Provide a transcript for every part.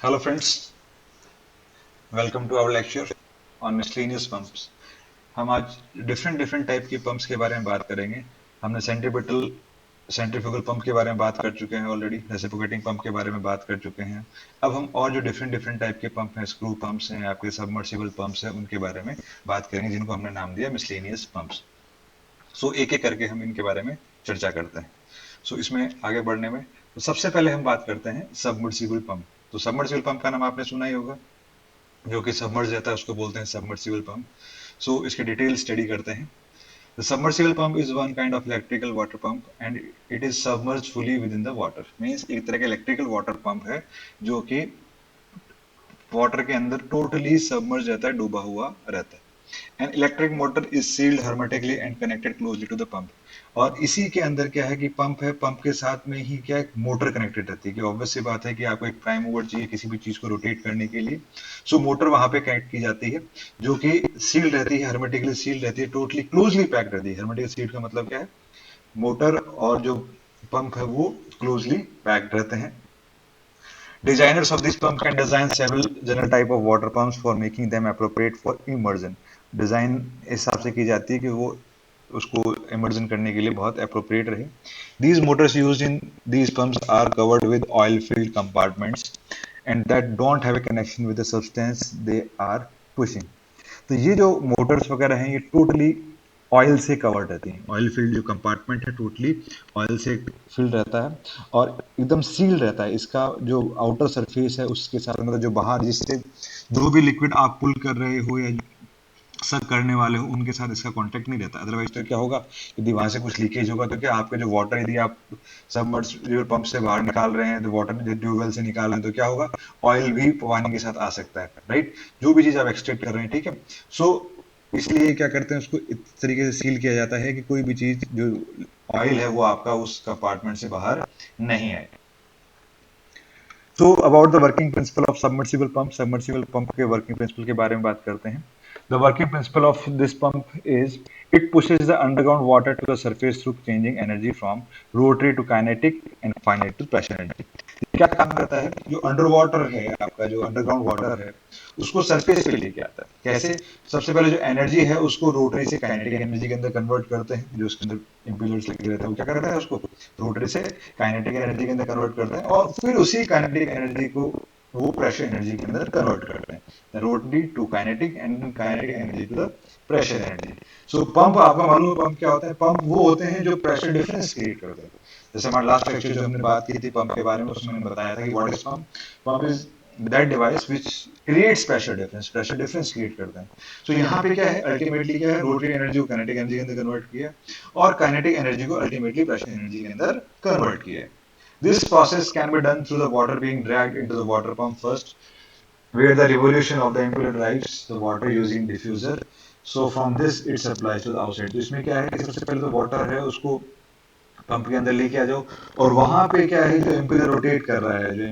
Hello friends, welcome to our lecture on miscellaneous pumps. हम आज different different type के pumps के बारे में बात करेंगे। हमने सेंट्रीफ्यूगल पंप के बारे में बात कर चुके हैं ऑलरेडी, रेसिप्रोकेटिंग पंप के बारे में बात कर चुके हैं। अब हम और जो डिफरेंट डिफरेंट टाइप के पंप हैं, स्क्रू पंप्स हैं, आपके सबमर्सिबल पंप्स हैं, उनके बारे में बात करेंगे, जिनको हमने नाम दिया मिसलेनियस पंप्स। सो एक एक करके हम इनके बारे में चर्चा करते हैं। इसमें आगे बढ़ने में तो सबसे पहले हम बात करते हैं सबमर्सिबल पंप। तो सबमर्सिबल पंप का नाम आपने सुना ही होगा, जो कि सबमर्ज रहता है उसको बोलते हैं सबमर्सिबल पंप। इसके डिटेल स्टडी करते हैं। The submersible pump is one kind of electrical water pump and it is submerge fully with in the water. Means एक तरह का इलेक्ट्रिकल वाटर पंप है जो कि वाटर के अंदर टोटली सबमर्ज रहता है, डूबा हुआ रहता है। An electric motor is sealed hermetically and connected closely to the pump. और इसी के अंदर क्या है कि पंप है, पंप के साथ में ही क्या एक मोटर कनेक्टेड रहती है। कि ऑब्वियस सी बात है कि आपको एक प्राइम मूवर चाहिए किसी भी चीज को रोटेट करने के लिए। मोटर वहां पे कनेक्ट की जाती है, जो कि सील्ड रहती है, hermetically सील्ड रहती है, टोटली क्लोजली पैक्ड रहती है। hermetically सील्ड का मतलब क्या है? मोटर और जो पंप है वो क्लोजली पैक्ड रहते हैं। Designers of this pump can design several general type of water pumps for making them appropriate for immersion. Design इस हिसाब से की जाती है कि वो उसको इमर्जन करने के लिए बहुत अप्रोप्रिएट रहे। These motors used in these pumps are covered with oil-filled compartments and that don't have a connection with the substance they are pushing. तो ये जो मोटर्स वगैरह हैं ये टोटली ऑयल से कवर्ड रहती हैं। ऑयल फील्ड जो कंपार्टमेंट है टोटली ऑयल से फिल्ड रहता है और एकदम सील रहता है। इसका जो आउटर सरफेस है उसके साथ मतलब जो बाहर जिससे जो भी लिक्विड आप पुल कर रहे हो या सक करने वाले हो उनके साथ इसका कांटेक्ट नहीं रहता। अदरवाइज तो क्या होगा, यदि वहां से कुछ लीकेज होगा तो क्या आपका जो वाटर, यदि आप सबमर्सिबल पंप से बाहर निकाल रहे हैं तो वाटर ट्यूबवेल से निकाल रहे हैं तो क्या होगा, ऑयल भी पानी के साथ आ सकता है, राइट। जो भी चीज आप एक्सट्रैक्ट कर रहे हैं, ठीक है। सो इसलिए क्या करते हैं, उसको इस तरीके से सील किया जाता है कि कोई भी चीज जो ऑयल है वो आपका उस कंपार्टमेंट से बाहर नहीं आए। About the working principle of submersible pump के वर्किंग प्रिंसिपल के बारे में बात करते हैं। The working principle of this pump is it pushes the underground water to the surface through changing energy from rotary to kinetic and finally to pressure energy। क्या काम करता है, जो अंडर वाटर है, आपका जो अंडरग्राउंड वाटर है उसको सरफेस पे लेके आता है। कैसे? सबसे पहले जो एनर्जी है उसको रोटरी से काइनेटिक एनर्जी के अंदर कन्वर्ट करते हैं। जो उसके अंदर इम्पीलर्स लगे रहते हैं वो क्या करता है, उसको रोटरी से काइनेटिक एनर्जी के अंदर कन्वर्ट करते हैं और फिर उसी काइनेटिक एनर्जी को वो प्रेशर एनर्जी के अंदर कन्वर्ट करते हैं। Rotary to kinetic and kinetic energy to the pressure energy. Pump आपका मालूम है पंप क्या होता है? पंप वो होते हैं जो प्रेशर डिफरेंस क्रिएट करते हैं। जैसे हमारे लास्ट लेक्चर जो हमने बात की थी पंप के बारे में, उसमें मैंने बताया था कि what is pump. Pump is that device which creates pressure difference create करता है। यहाँ पे क्या है, अल्टीमेटली क्या है, रोटरी एनर्जी को काइनेटिक एनर्जी के अंदर कन्वर्ट किया और काइनेटिक एनर्जी को अल्टीमेटली प्रेशर एनर्जी के अंदर कन्वर्ट किया। This process can be done through the water being dragged into the water pump first, where the revolution of the impeller drives the water using diffuser. From this it supplies to the outside। तो इसमें क्या है कि सबसे पहले तो water है उसको पंप के अंदर लेके आ जाओ और वहां पे क्या है, जो इम्पिलर रोटेट कर रहा है, जो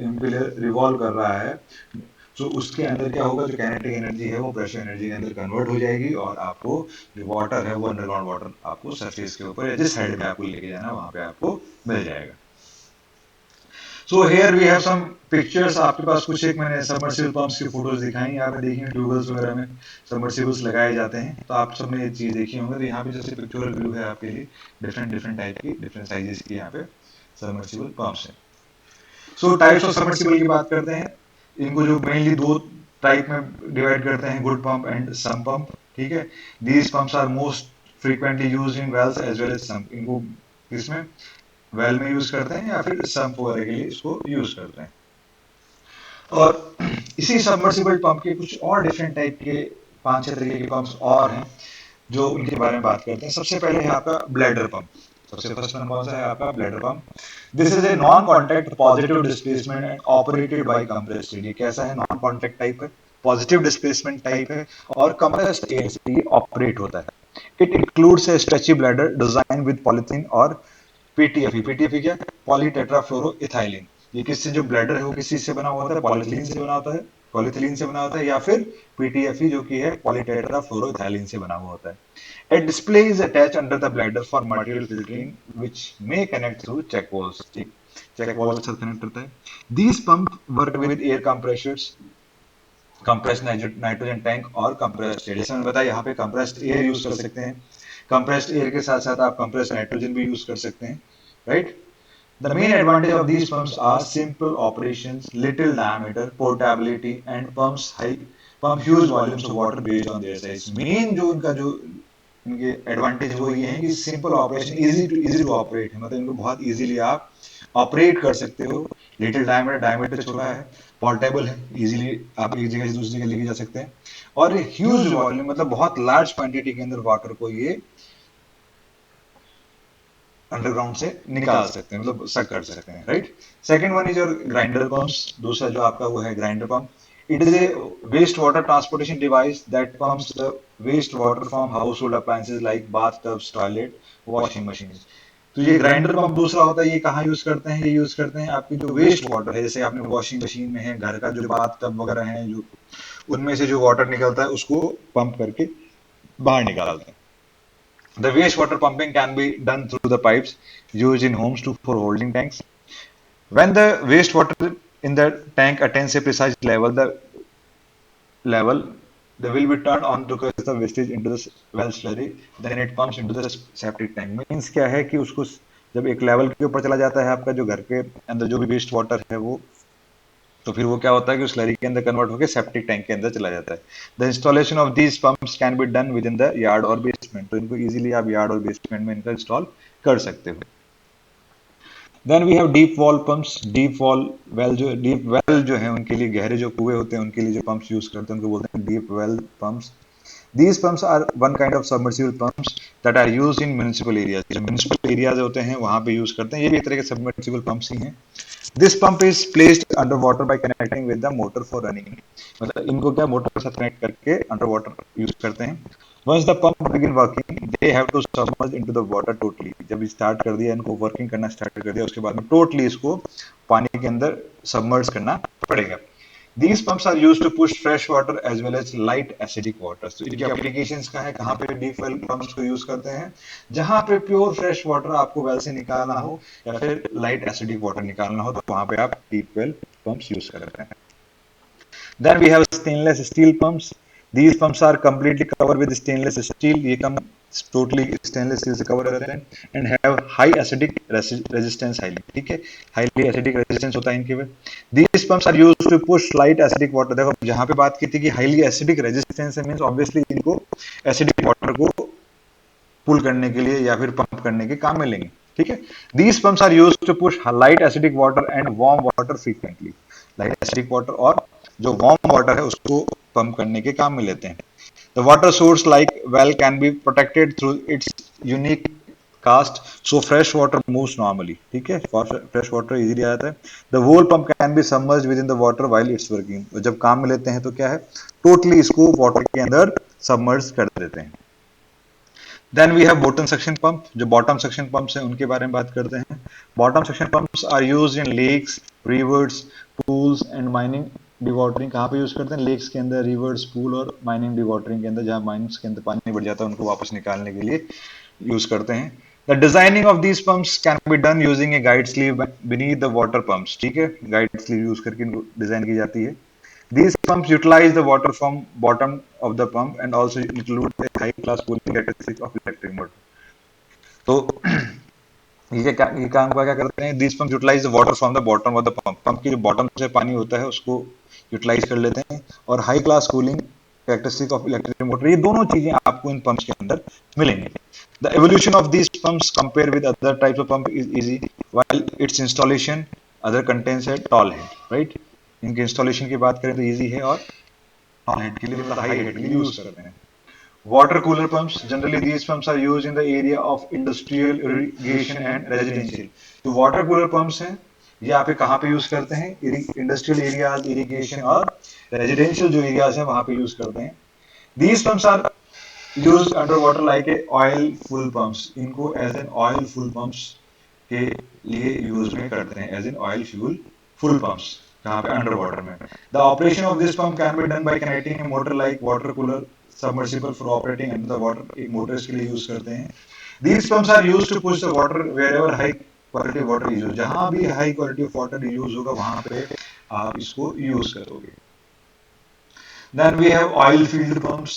इम्पिलर रिवॉल्व कर रहा है, उसके अंदर क्या होगा, जो काइनेटिक एनर्जी है वो प्रेशर एनर्जी के अंदर कन्वर्ट हो जाएगी और आपको जो वाटर है वो अंडरग्राउंड वाटर आपको सरफेस के ऊपर जिस साइड में आपको लेके जाना वहां पे आपको मिल जाएगा। Here we have some pictures. आपके पास कुछ एक मैंने सबमर्सिबल पंप्स की फोटोज दिखाई, आपने देखी ट्यूबवेल्स वगैरह में सबमर्सिबल्स लगाए जाते हैं, तो आप सबने ये चीज देखी होंगे। तो यहाँ पे जैसे पिक्चोरल व्यू है आपके लिए, डिफरेंट डिफरेंट टाइप की डिफरेंट साइजेस की यहाँ पे सबमर्सिबल पंप्स हैं। टाइप्स ऑफ सबमर्सिबल की बात करते हैं। इनको जो मेनली दो टाइप में डिवाइड करते हैं, good pump and sump pump, ठीक है। These pumps are most frequently used in wells as well as sump. इनको किसमें, वेल में यूज करते हैं या फिर सम्प वगैरह के लिए इसको यूज करते हैं। और इसी सबमर्सिबल पंप के कुछ और डिफरेंट टाइप के 5-6 तरीके के पंप्स और हैं जो उनके बारे में बात करते हैं। सबसे पहले है आपका ब्लैडर पंप। सबसे फर्स्ट वन कौन सा है आपका? Bladder pump. This is a non contact positive displacement and operated by compressed air. ये कैसा है? नॉन कॉन्टैक्ट टाइप है, पॉजिटिव डिस्प्लेसमेंट टाइप है और कंप्रेस्ड एयर से ये ऑपरेट होता है। It includes A stretchy bladder design with polythene और पीटीएफई क्या? पॉलीटेट्राफ्लोरोइथाइलिन। ये किससे, जो ब्लैडर है वो किस चीज से बना हुआ होता है? पॉलिथीन से बना होता है। पॉलीथिलीन से बना होता है, या फिर पीटीएफई जो कि है पॉलीटेट्राफ्लोरोथैलीन से बना हुआ होता है। A display is attached under the bladder for material filtering which may connect through check valves। check valve के साथ कनेक्ट करता है। These pump work with air compressors, compressed nitrogen tank और compressed air। जैसे मैंने बताया यहाँ पे compressed air यूज कर सकते हैं, compressed air के साथ साथ आप compressed नाइट्रोजन भी यूज कर सकते हैं, right. The main advantage of these pumps are simple operations, little diameter, portability, and pump huge volumes of water based on their size। Main जो इनके एडवांटेज वो ये है कि simple operation, easy to operate है, मतलब इनको बहुत इजीली आप ऑपरेट कर सकते हो। लिटिल डायमीटर छोटा है, पोर्टेबल है, इजीली आप एक जगह से दूसरी जगह लेके जा सकते हैं, और ह्यूज वॉल्यूम मतलब बहुत लार्ज क्वांटिटी के अंदर वाटर को ये अंडरग्राउंड से निकाल सकते हैं, मतलब सक कर सकते हैं, right. Second one is your grinder pumps. दूसरा जो आपका वो है grinder pump. It is a waste water transportation device that pumps the waste water from household appliances like bath tubs, toilet, washing machine. तो ये grinder pump दूसरा होता है, ये कहाँ यूज करते हैं, ये यूज करते हैं आपकी जो वेस्ट वाटर है, जैसे आपने वॉशिंग मशीन में है, घर का जो बाथ टब वगैरह है, जो उनमें से जो वाटर निकलता है उसको पंप करके बाहर निकालते हैं। The wastewater pumping can be done through the pipes used in homes for holding tanks. When the wastewater in the tank attains a precise level, they will be turned on to cause the wastage into the well slurry. Then it pumps into the septic tank। Means क्या है कि उसको जब एक level के ऊपर चला जाता है आपका जो घर के अंदर जो भी वेस्ट वाटर है वो, तो फिर वो क्या होता है कि उस स्लरी के अंदर कन्वर्ट होकर सेप्टिक टैंक के अंदर चला जाता है। The installation of these pumps can be done with in the yard और बेसमेंट। तो इनको इजीली आप यार्ड और बेसमेंट में इनका इंस्टॉल कर सकते हो। Then we have deep wall pumps. Deep well जो है उनके लिए, गहरे जो कुएं होते हैं उनके लिए जो पंप्स यूज करते हैं उनको बोलते हैं deep well pumps. These pumps are one kind of submersible pumps that are used in municipal areas। जो municipal areas होते हैं वहां पे यूज करते हैं, ये भी एक तरह के submersible pumps ही हैं। This pump is placed underwater by connecting with the motor for running। मतलब इनको क्या मोटर के साथ कनेक्ट करके अंडर वाटर यूज करते हैं। Once the pump begin working, they have to submerge into the water totally। जब स्टार्ट कर दिया, इनको वर्किंग करना स्टार्ट कर दिया, उसके बाद में टोटली इसको पानी के अंदर सबमर्ज करना पड़ेगा। These pumps are used to push fresh water as well as light acidic water। तो इनकी एप्लीकेशंस कहाँ है, कहाँ पे डीप वेल पंप्स को यूज करते हैं, जहां पे प्योर फ्रेश वाटर आपको वेल से निकालना हो या फिर लाइट एसिडिक वाटर निकालना हो, तो वहां पे आप डीप वेल पंप्स यूज करते हैं। Then we have stainless steel pumps। These pumps are completely covered with stainless steel। ये कम totally stainless steel से cover रहते हैं and have high acidic resistance highly। ठीक है, highly acidic resistance होता है इनके में। These pumps are used to push light acidic water। देखो जहाँ पे बात की थी कि highly acidic resistance है, means obviously इनको acidic water को पुल करने के लिए या फिर पंप करने के काम में लेंगे। ठीक है, these pumps are used to push light acidic water and warm water frequently। Light acidic water और जो वार्म वाटर है उसको पंप करने के काम में लेते हैं। The water source like well can be protected through its unique cast, so fresh water moves normally. ठीक है, फ्रेश वाटर इजीली आता है। The whole pump can be submerged within the water while it's working. जब काम में लेते हैं तो क्या है, टोटली इसको वाटर के अंदर सबमर्ज कर देते हैं। Then we have bottom section pump. जो बॉटम सेक्शन पंप्स हैं उनके बारे में बात करते हैं। Bottom section pumps are used in lakes, rivers, pools and mining dewatering. कहाँ पे यूज करते हैं, लेक्स के अंदर, रिवर्स, पूल और माइनिंग डिवाटरिंग के अंदर, जहाँ माइनिंग्स के अंदर पानी बढ़ जाता है उनको वापस निकालने के लिए यूज करते हैं। The designing of these pumps can be done using a guide sleeve beneath the water pumps. ठीक है, गाइड स्लीव यूज करके इनको डिजाइन की जाती है। These pumps utilize the water from bottom of the pump and also include a high-class cooling characteristic of electric motor। तो ये काम क्या करते हैं, these pumps utilize the water from the bottom of the pump। Pump की जो bottom से पानी होता है उसको यूटिलाइज कर लेते हैं, और high class cooling characteristic of electric motor, ये दोनों चीजें आपको इन पंप्स के अंदर मिलेंगे। The evolution of these pumps compared with other types of pump is easy, while its installation other contains a tall head, right। इनके इंस्टॉलेशन की बात करें तो इजी है, और टॉल हेड के लिए मतलब हाई हेड के लिए यूज करते हैं। Water cooler pumps. Generally these pumps are used in the area of industrial, irrigation and residential. जो वाटर कूलर पंप्स हैं ये आप कहाँ पे यूज करते हैं, इंडस्ट्रियल एरियाज, इरिगेशन और रेजिडेंशियल जो एरियाज हैं वहां पे यूज करते हैं। These pumps are used under water like a oil full pumps. इनको as an oil full pumps के लिए यूज में करते हैं, as an oil fuel full pumps. जहाँ पे अंडर वाटर में। The operation of this pump can be done by connecting a motor like water cooler submersible for operating under the water. एक motor इसके लिए use करते हैं। These pumps are use to push the water wherever high quality water use, जहां भी high quality of water use होगा वहां पे आप इसको यूज करोगे। Then we have oil filled pumps.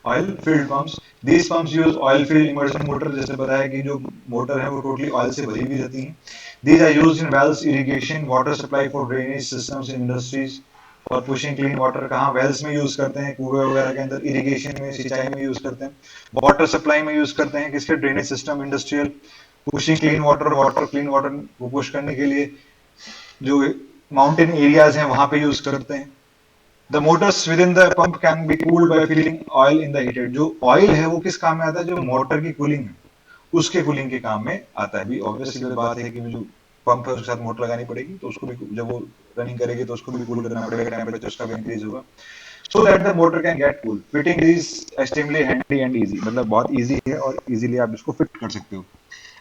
Oil filled pumps. These pumps use oil filled immersion motor, जैसे बताया कि जो मोटर है वो टोटली ऑयल से भरी हुई रहती हैं। These are used in wells, irrigation, water supply for drainage systems in industries, for pushing clean water। कहाँ वेल्स में यूज करते हैं, कुएं वगैरह के अंदर, इरिगेशन में, सिंचाई में यूज करते हैं, वाटर सप्लाई में यूज करते हैं, किसके, drainage system, industrial, pushing clean water, water clean water को पुश करने के लिए जो माउंटेन एरियाज हैं वहां पे यूज करते हैं। The motors within the pump can be cooled by filling oil in the heated. जो ऑयल है वो किस काम में आता है, जो मोटर की कूलिंग है उसके कूलिंग के काम में आता है। भी ऑब्वियसली बात है कि जो पंप है उसके साथ मोटर लगानी पड़ेगी, तो उसको भी जब वो रनिंग करेगी तो उसको भी कूल करना पड़ेगा, टेम्परेचर उसका भी इंक्रीज होगा, so that the motor can get cool. Fitting is extremely handy and easy, मतलब बहुत इजी है और इजीली आप इसको फिट कर सकते हो।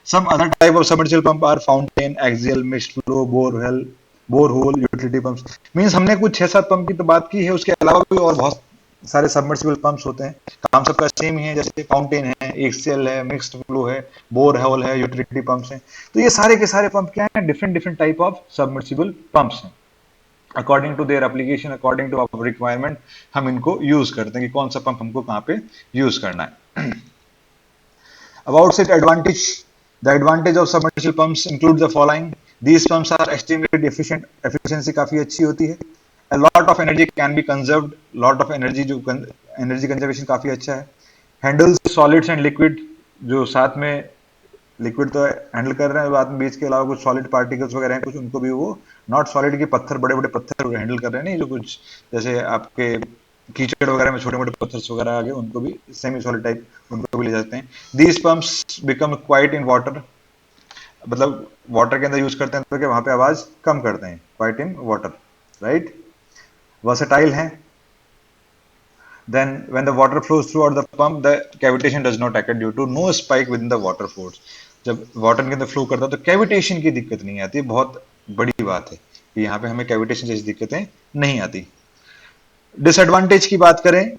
Some other type of submersible pump are fountain, axial, mixed flow, borehole, utility pumps। Means हमने कुछ 6-7 पंप की तो बात की है, उसके अलावा भी और बहुत सारे सबमर्सिबल पंप्स होते हैं। काम सबका सेम ही है, जैसे फाउंटेन है, एक्सियल है, मिक्स्ड फ्लो है, बोर होल है, यूटिलिटी पंप्स हैं। तो ये सारे के सारे पंप क्या है, different different type of submersible pumps हैं। According to their application, according to our requirement हम इनको यूज करते हैं कि कौन सा पंप हमको कहाँ पे यूज करना है। About its advantage, the advantage of submersible pumps include the following. These pumps are extremely efficient, efficiency काफी अच्छी होती है। A lot of energy can be conserved, lot of energy जो energy conservation काफी अच्छा है। Handles solids and liquid, जो साथ में लिक्विड तो हैंडल कर रहे हैं, बाद में बीच के अलावा कुछ सॉलिड पार्टिकल्स वगैरह हैं कुछ, उनको भी वो नॉट सॉलिड के पत्थर, बड़े बड़े पत्थर हैंडल कर रहे हैं, नहीं जो कुछ जैसे आपके कीचड़ वगैरह में छोटे मोटे पत्थर वगैरह आ गए, उनको भी सेमी सॉलिड टाइप उनको भी ले जाते हैं। These pumps become quite in water, मतलब वाटर के अंदर यूज करते हैं तो कि वहां पे आवाज कम करते हैं, quite in water, right. Versatile है। Then when the water flows throughout the pump, the cavitation does not occur due to no spike within the water force। जब वाटर के अंदर फ्लो करता है तो कैविटेशन की दिक्कत नहीं आती, बहुत बड़ी बात है कि यहाँ पे हमें कैविटेशन जैसी दिक्कतें नहीं आती। डिसएडवांटेज की बात करें,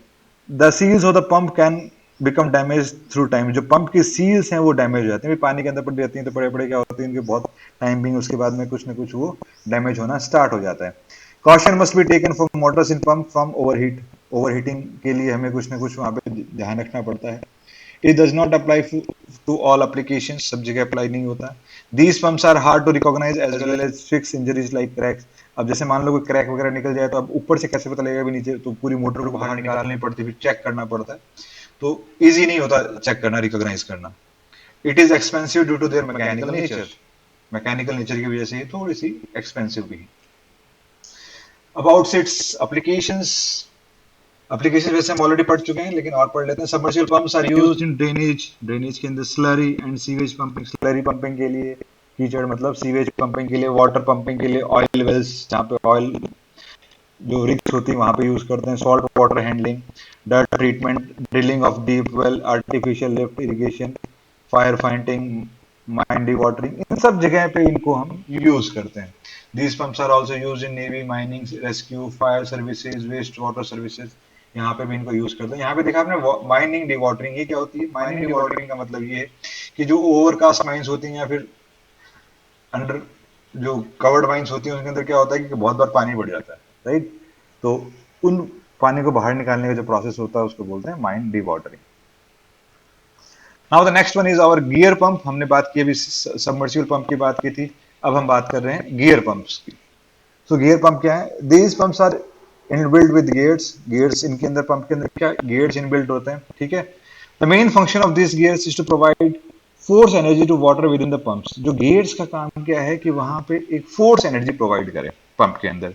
the seals of the pump can become damage through time. जो पंप की सील्स हैं वो डैमेज हो जाती हैं, पानी के अंदर पड़ जाती हैं तो बड़े बड़े क्या होती हैं, उनके बहुत टाइम बिंग उसके बाद में कुछ ना कुछ वो डैमेज होना स्टार्ट हो जाता है। Caution must be taken for Motors in pump from overheat. Overheating के लिए हमें कुछ ना कुछ वहां पे ध्यान रखना पड़ता है। It does not apply to all application, सब जगह अप्लाई नहीं होता। These pumps are hard to recognise as well as fix injuries like cracks. अब जैसे मान लो कोई क्रैक वगैरह निकल जाए तो अब ऊपर से कैसे पता लगेगा भी, नीचे तो पूरी मोटर को बाहर निकालनी पड़ती है, फिर चेक करना पड़ता है, तो इजी नहीं होता चेक करना, रिकॉग्नाइज करना। It is expensive due to their mechanical nature, mechanical nature की वजह से ये थोड़ी सी एक्सपेंसिव भी है। अबाउट इट्स एप्लीकेशंस, एप्लीकेशन वैसे हम ऑलरेडी पढ़ चुके हैं लेकिन और पढ़ लेते हैं। Submersible pumps are used in drainage, drainage के अंदर slurry and sewage pumping, slurry pumping के लिए, कीचड़ मतलब सीवेज पंपिंग के लिए, वाटर पंपिंग के लिए, ऑयल वेल्स जहाँ पे ऑयल जो रिग्स होती है वहां पे यूज करते हैं, salt water handling, dirt treatment, drilling of deep well, artificial lift irrigation, fire fighting, mine dewatering, इन सब जगह पे इनको हम यूज करते हैं। These pumps are also used in Navy, mining, rescue, fire services, waste water services। यहाँ पे भी इनको यूज करते हैं। यहाँ पे देखा आपने माइनिंग डी वाटरिंग, ये क्या होती है? माइनिंग डी वाटरिंग का मतलब ये है कि जो ओवरकास्ट माइंस होती हैं या फिर अंडर जो कवर्ड माइंस होती हैं उनके अंदर क्या होता है कि बहुत बार पानी बढ़ जाता है, राइट। तो उन पानी को बाहर निकालने का जो प्रोसेस होता है उसको बोलते हैं mine dewatering. Now the next one is our gear pump. हमने बात की अभी सबमर्सिबल पंप की बात की थी, अब हम बात कर रहे हैं गियर पंप्स की। सो गियर पंप क्या है? These pumps are inbuilt with gears, gears इनके अंदर, पंप के अंदर क्या गियर्स इनबिल्ट होते हैं, ठीक है। The main function of this gears is to provide force energy to water within the pumps. जो गियर्स का काम क्या है कि वहां पे एक फोर्स एनर्जी प्रोवाइड करे पंप के अंदर।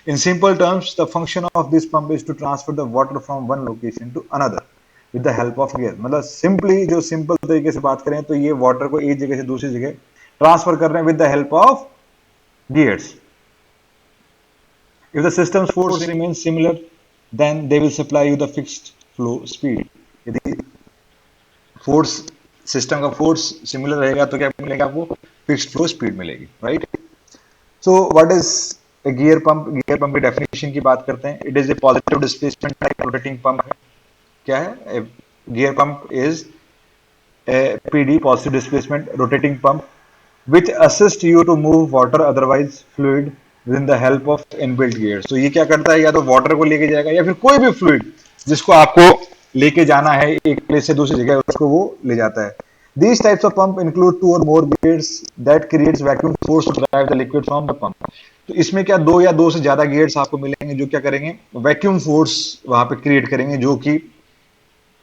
In simple terms the function of this pump is to transfer the water from one location to another with the help of gear. मतलब सिंपली जो सिंपल तरीके से बात करें तो ये वाटर को एक जगह से दूसरी जगह ट्रांसफर कर रहे हैं with the help of gears. If the system's force remains similar, then they will supply you the fixed flow speed। यदि फोर्स, सिस्टम का फोर्स सिमिलर रहेगा तो क्या मिलेगा आपको? फिक्स्ड फ्लो स्पीड मिलेगी, right. So what is gear pump की definition की बात करते हैं. It is A positive displacement type rotating pump है. क्या है? Gear pump is a PD, positive displacement rotating pump which assist you to move water otherwise fluid with the help of inbuilt gears. तो ये क्या करता है? या तो वाटर को लेके जाएगा या फिर कोई भी फ्लूइड जिसको आपको लेके जाना है एक प्लेस से दूसरी जगह, उसको वो ले जाता है. These types of pump include two or more gears that creates vacuum force to drive the liquid from the pump. तो इसमें क्या दो या दो से ज्यादा गियर्स आपको मिलेंगे जो क्या करेंगे? वैक्यूम फोर्स वहां पे क्रिएट करेंगे, जो कि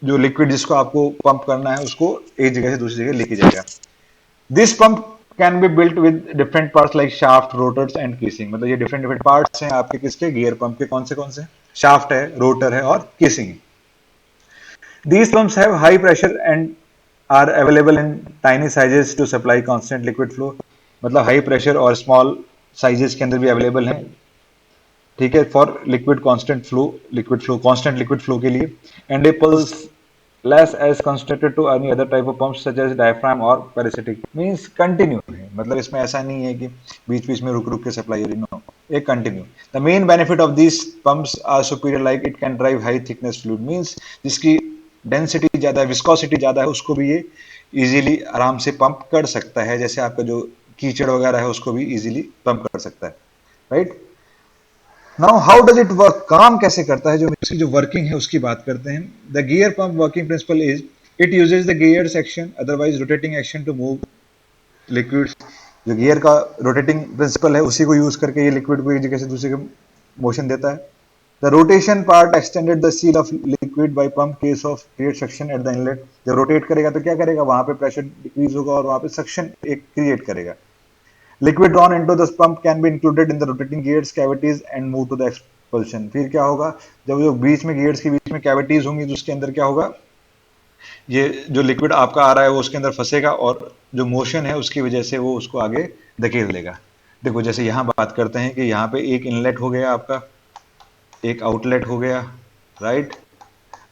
जो लिक्विड जिसको आपको पंप करना है उसको एक जगह से दूसरी जगह लेके जाएगा. This pump can be built with different parts like shaft, rotors and casing. मतलब ये डिफरेंट डिफरेंट पार्ट्स हैं आपके किसके? गियर पंप के. कौन से? शाफ्ट है, रोटर है और casing. These pumps have high pressure and are available in tiny sizes to supply constant liquid flow. मतलब हाई प्रेशर और स्मॉल साइजेस के अंदर भी अवेलेबल हैं, ठीक है, फॉर कांस्टेंट लिक्विड फ्लो के लिए. And a pulseless as constructed to any other type of pumps such as diaphragm और parasitic. मींस कंटिन्यू है, मतलब इसमें ऐसा नहीं है कि बीच बीच में रुक रुक के सप्लाई हो रही. नो, एक continue. The main benefit of this pumps are superior, like it can drive high thickness fluid. Means जिसकी डेंसिटी ज्यादा है, विस्कोसिटी ज्यादा है, उसको भी ये इजीली आराम से पंप कर सकता है. जैसे आपका जो कीचड़ वगैरह है उसको भी इजीली पंप कर सकता है, right. Now how does it work? काम कैसे करता है? जो इसकी जो वर्किंग है उसकी बात करते हैं. The gear pump working principle is it uses the gear section otherwise rotating action to move liquids. जो गियर का रोटेटिंग प्रिंसिपल है उसी को यूज करके ये लिक्विड को एक जगह से दूसरी जगह मोशन देता है. The rotation part extended the seal of liquid bye pump case of create suction at the inlet. जब रोटेट करेगा तो क्या करेगा? वहां पे प्रेशर डिक्रीज होगा और वहां पे सक्शन एक क्रिएट करेगा. Liquid drawn into this pump can be included in the rotating gears cavities and move to the expulsion. फिर क्या होगा? जब जो बीच में गियर्स के बीच में कैविटीज होंगी तो उसके अंदर क्या होगा? ये जो लिक्विड आपका आ रहा है वो उसके अंदर फंसेगा और जो मोशन है उसकी वजह से वो उसको आगे धकेल देगा. देखो जैसे यहाँ बात करते हैं कि यहाँ पे एक इनलेट हो गया आपका, एक आउटलेट हो गया, राइट.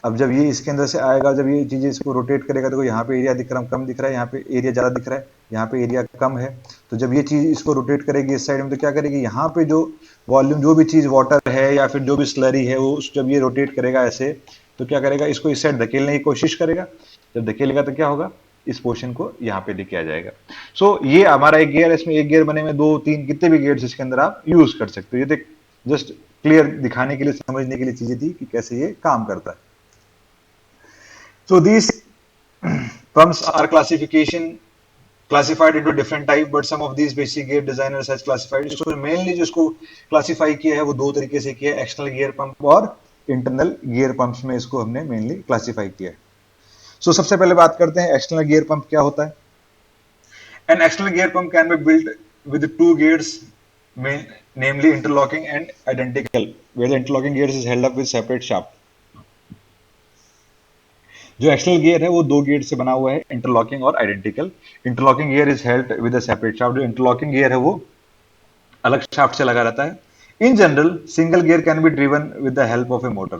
अब जब ये इसके अंदर से आएगा, जब ये चीजें इसको रोटेट करेगा तो यहाँ पे एरिया दिख रहा, कम दिख रहा है, यहाँ पे एरिया ज्यादा दिख रहा है, यहाँ पे एरिया कम है. तो जब ये चीज इसको रोटेट करेगी इस साइड में तो क्या करेगी? यहाँ पे जो वॉल्यूम, जो भी चीज वाटर है या फिर जो भी स्लरी है, वो जब ये रोटेट करेगा ऐसे तो क्या करेगा? इसको इस साइड धकेलने की कोशिश करेगा. जब धकेलेगा तो क्या होगा? इस पोर्शन को यहाँ पे लेके आ जाएगा. सो ये हमारा एक गियर, इसमें एक गियर बने में दो तीन कितने भी गियर्स इसके अंदर आप यूज कर सकते हो. ये देख जस्ट क्लियर दिखाने के लिए, समझने के लिए चीजें थी कि कैसे ये काम करता है. So these pumps are classified into different type, but some of these basic gear designers has classified. So mainly जिसको classify किया है वो दो तरीके से किया है, external gear pump और internal gear pumps में इसको हमने mainly classify किया है. So सबसे पहले बात करते हैं external gear pump क्या होता है. An external gear pump can be built with two gears, namely interlocking and identical, where the interlocking gears is held up with separate shaft. जो एक्सटर्नल गियर है वो दो गियर से बना हुआ है, इंटरलॉकिंग और identical. Interlocking gear is held with a separate shaft. जो इंटरलॉकिंग गियर है वो अलग शाफ्ट से लगा रहता है. In general single gear can be driven with the help of a motor.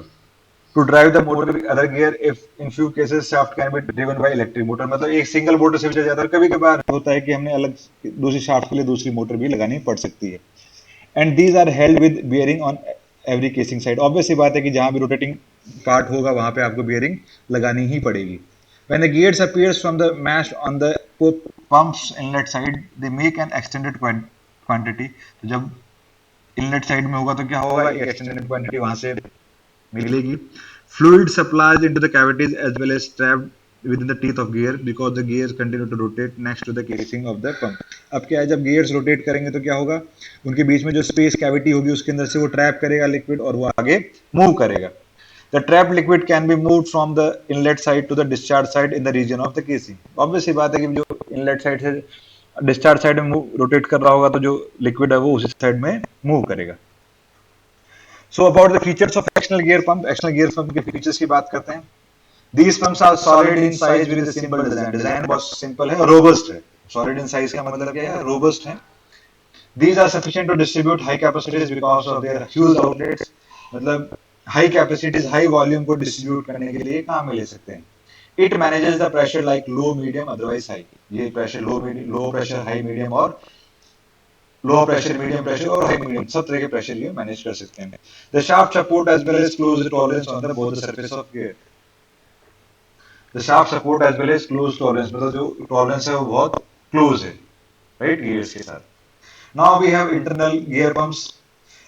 To drive the motor other gear, if in few cases shaft can be driven by electric motor. मतलब एक single motor से भी चल जाता है. कभी कभार होता है कि हमने अलग दूसरी शाफ्ट के लिए दूसरी मोटर भी लगानी पड़ सकती है. And these are held with bearing on every casing side. Obvious सी बात है कि जहां भी रोटेटिंग पार्ट होगा वहां पे आपको बियरिंग लगानी ही पड़ेगी. When the gears appears from the mesh on the pump's inlet side, they make an extended quantity. तो जब इनलेट साइड में होगा तो क्या होगा? एक एक्सटेंडेड क्वांटिटी वहां से मिलेगी. Fluid supplies into the cavities as well as trapped within the teeth of gear because the gears continue to rotate next to the casing of the pump. अब क्या है, जब gears रोटेट करेंगे तो क्या होगा? उनके बीच में जो स्पेस कैविटी होगी उसके अंदर से वो ट्रैप करेगा लिक्विड और वो आगे मूव करेगा. The trapped liquid can be moved from the inlet side to the discharge side in the region of the casing. Obvious सी बात है कि जो inlet side से discharge side में रोटेट कर रहा होगा तो जो liquid है वो उसी साइड में मूव करेगा. So about the features of external gear pump. External gear pump के features की बात करते हैं. These pumps are solid in size with a simple design. Design बहुत simple है और robust है. Solid in size का मतलब क्या है? Robust है. These are sufficient to distribute high capacities because of their huge outlets. मतलब हाई कैपेसिटीज, हाई वॉल्यूम को डिस्ट्रीब्यूट करने के लिए काम में ले सकते हैं. It manages the pressure like low, medium, otherwise high. ये pressure low pressure, high, medium और लो प्रेशर, मीडियम प्रेशर और हाई मीडियम, सब तरह के प्रेशर ये मैनेज कर सकते हैं। The shaft support as well as close tolerance on the both the surface of gear. The shaft support as well as close tolerance, मतलब जो टॉलरेंस है वो बहुत क्लोज है, राइट, गियर्स के साथ। Now we have internal gear pumps.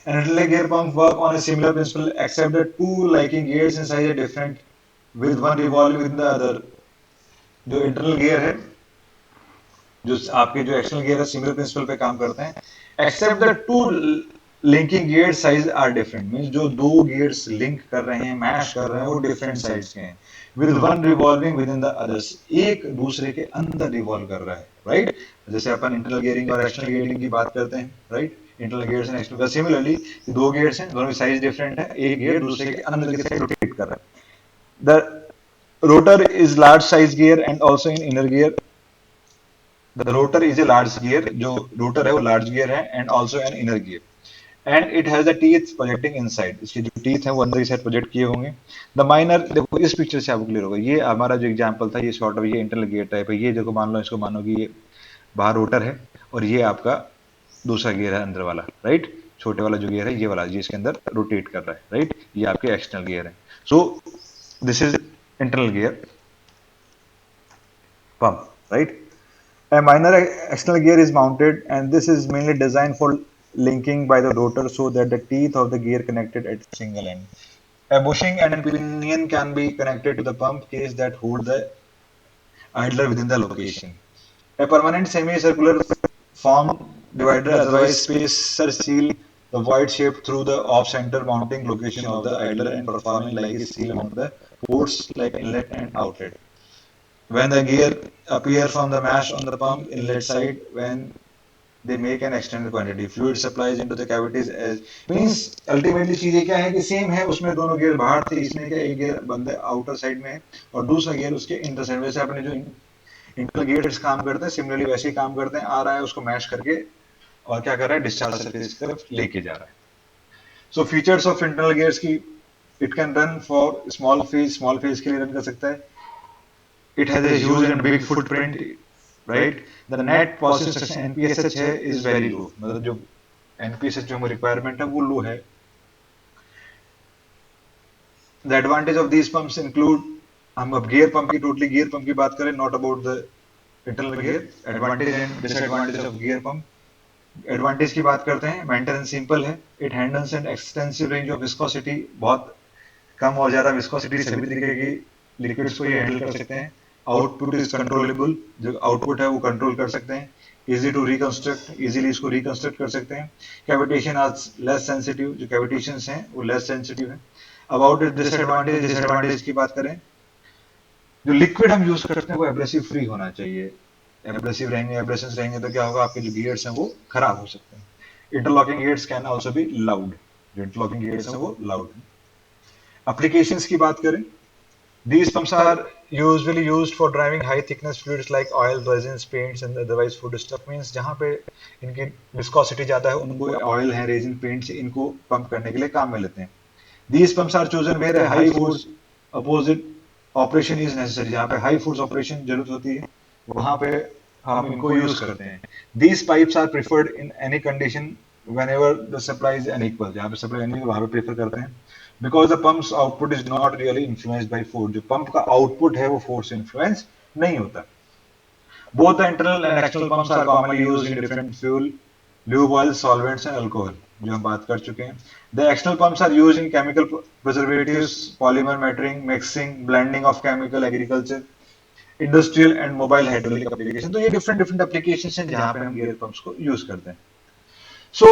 An internal gear pump work on a similar principle except that two liking gears in size are different with one revolving within the other। जो internal gear है, जो आपके जो external gear है, similar principle पे काम करते हैं except the two linking gear size are different. Means जो दो गियर्स लिंक कर रहे हैं, मैश कर रहे हैं, वो डिफरेंट साइज के हैं। With one revolving with in the others, एक दूसरे के अंदर रिवॉल्व कर रहा है, राइट। जैसे अपन इंटरनल गियरिंग और एक्सटर्नल गियरिंग की बात करते हैं, right, internal gears and external. Similarly दो गियर्स हैं, दोनों की साइज डिफरेंट है, एक गियर दूसरे के अंदर की साइड रोटेट कर रहा है। The rotor is large size gear and also in inner gear. The rotor is a large gear, जो rotor है वो large gear है and also an inner gear, and it has the teeth projecting inside। इसके जो teeth हैं वो अंदर की साइड प्रोजेक्ट किए होंगे। The minor, देखो इस पिक्चर से आपको क्लियर होगा, ये हमारा जो एग्जांपल था, ये सॉर्ट ऑफ ये इंटरनल गियर टाइप है। ये देखो मान लो, इसको मानो कि ये बाहर रोटर है और ये आपका दूसरा गियर है अंदर वाला, राइट। छोटे वाला जो गियर है ये वाला, जिसके अंदर रोटेट कर रहा है, राइट, ये आपके एक्सटर्नल गियर है। So this is internal gear pump, right? A minor external gear is mounted, and this is mainly designed for linking by the rotor so that the teeth of the gear connected at single end. A bushing and a pinion can be connected to the pump case that hold the idler within the location. A permanent semicircular form divider, otherwise spacer, seal the void shape through the off-center mounting location of the idler and performing like a seal among the ports like inlet and outlet. When the gear appear from the mash on the pump inlet side, when they make an extended quantity fluid supplies into the cavities as means ultimately चीजें क्या है कि same है, उसमें दोनों gear बाहर थे, इसमें क्या एक गियर बंदे आउटर साइड में है और दूसरा गियर उसके इंटर साइड। वैसे अपने जो इंटर गियर्स काम करते हैं सिमिलरली वैसे ही काम करते हैं, आ रहा है उसको मैश करके और क्या कर रहा है, डिस्चार्ज सरफेस की तरफ लेके जा रहा है। सो फीचर्स ऑफ इंटरनल गियर्स की, it can run for small phase के लिए रन कर सकता है। It has a huge and big footprint, right? The net process instruction NPSH है is very low, मतलब जो NPSH जो requirement है वो low है। The advantage of these pumps include, हम अब गियर पंप की टोटली गियर पंप की बात करें, not about the internal gear, advantage and disadvantage of gear pump। Advantage की बात करते हैं, मेंटेनेंस सिंपल है, it handles an extensive range of viscosity, बहुत कम और ज्यादा विस्कोसिटी सभी तरीके की लिक्विड्स को ये हैंडल कर सकते हैं। आउटपुट इज कंट्रोलेबल, जो आउटपुट है वो कंट्रोल कर सकते हैं। इजी टू रिकंस्ट्रक्ट, इजीली इसको रिकंस्ट्रक्ट कर सकते हैं। कैविटेशन आज लेस सेंसिटिव, जो कैविटेशंस हैं वो लेस सेंसिटिव है। अबाउट डिसएडवांटेज की बात करें, जो लिक्विड हम यूज करते हैं वो एब्रेसिव फ्री होना चाहिए। एब्रेसिव रहेंगे, एब्रेशंस रहेंगे तो क्या होगा, आपके जो गियर्स हैं वो खराब हो सकते हैं। Interlocking gears can also be loud, जो इंटरलॉकिंग गियर्स हैं वो लाउड हैं। एप्लीकेशंस की बात करें, these pumps are usually used for driving high thickness fluids like oil, resins, paints and otherwise food stuff। means जहाँ पे इनकी viscosity ज्यादा है, उनको oil है, resin, paints, इनको पंप करने के लिए काम में लेते हैं। These pumps are chosen where a high force opposite operation is necessary, जहाँ पे high force operation जरूरत होती है वहाँ पे हम इनको यूज करते हैं। These pipes are preferred in any condition whenever the supply is unequal, जहाँ पे supply unequal वहाँ पे प्रेफर करते हैं। Because the pump's output is not really influenced by force, जो पंप का आउटपुट है वो फोर्स इन्फ्लुएंस नहीं होता। Both the internal and external pumps are commonly used in different fuel, lube oil, solvents and alcohol, जो हम बात कर चुके हैं। The external pumps are used in chemical preservatives, polymer metering, mixing, blending of chemical, agriculture, industrial and mobile hydraulic application. तो ये different different applications हैं जहां पे हम गियर पंप्स को यूज करते हैं। सो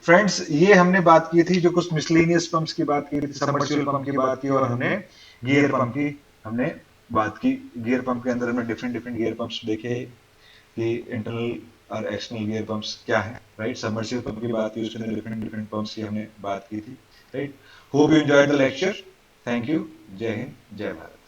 फ्रेंड्स, ये हमने बात की थी, जो कुछ मिसलेनियस पंप्स की बात की थी, सबमर्सिबल पंप की बात की, और हमने गियर पंप की हमने बात की। गियर पंप के अंदर हमने डिफरेंट डिफरेंट गियर पंप्स देखे कि इंटरनल और एक्सटर्नल गियर पंप्स क्या है, राइट। सबमर्सिबल पंप की बात की, उसके अंदर डिफरेंट डिफरेंट पंप्स की हमने बात की थी, right. Hope you enjoyed the lecture. Thank you. जय हिंद, जय भारत।